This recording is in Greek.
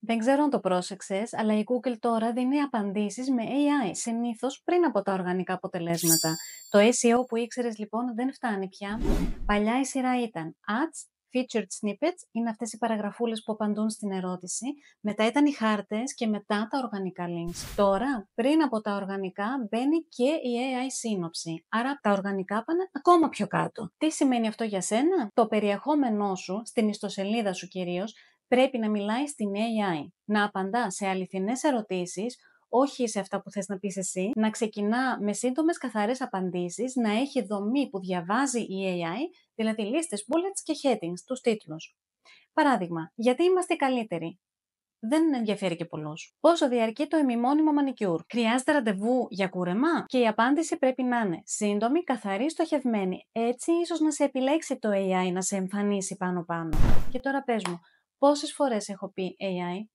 Δεν ξέρω αν το πρόσεξες, αλλά η Google τώρα δίνει απαντήσεις με AI, συνήθως πριν από τα οργανικά αποτελέσματα. Το SEO που ήξερες λοιπόν δεν φτάνει πια. Παλιά η σειρά ήταν Ads, Featured Snippets, είναι αυτές οι παραγραφούλες που απαντούν στην ερώτηση. Μετά ήταν οι χάρτες και μετά τα οργανικά links. Τώρα, πριν από τα οργανικά, μπαίνει και η AI σύνοψη. Άρα τα οργανικά πάνε ακόμα πιο κάτω. Τι σημαίνει αυτό για σένα? Το περιεχόμενό σου, στην ιστοσελίδα σου κυρίως, πρέπει να μιλάει στην AI, να απαντά σε αληθινές ερωτήσεις, όχι σε αυτά που θες να πεις εσύ, να ξεκινά με σύντομες καθαρές απαντήσεις, να έχει δομή που διαβάζει η AI, δηλαδή λίστες, bullets και headings, τους τίτλους. Παράδειγμα, γιατί είμαστε οι καλύτεροι? Δεν ενδιαφέρει και πολλούς. Πόσο διαρκεί το ημιμόνιμο μανικιούρ? Χρειάζεται ραντεβού για κούρεμα? Και η απάντηση πρέπει να είναι σύντομη, καθαρή, στοχευμένη. Έτσι, ίσως να σε επιλέξει το AI να σε εμφανίσει πάνω-πάνω. Και τώρα πες μου, πόσες φορές έχω πει AI?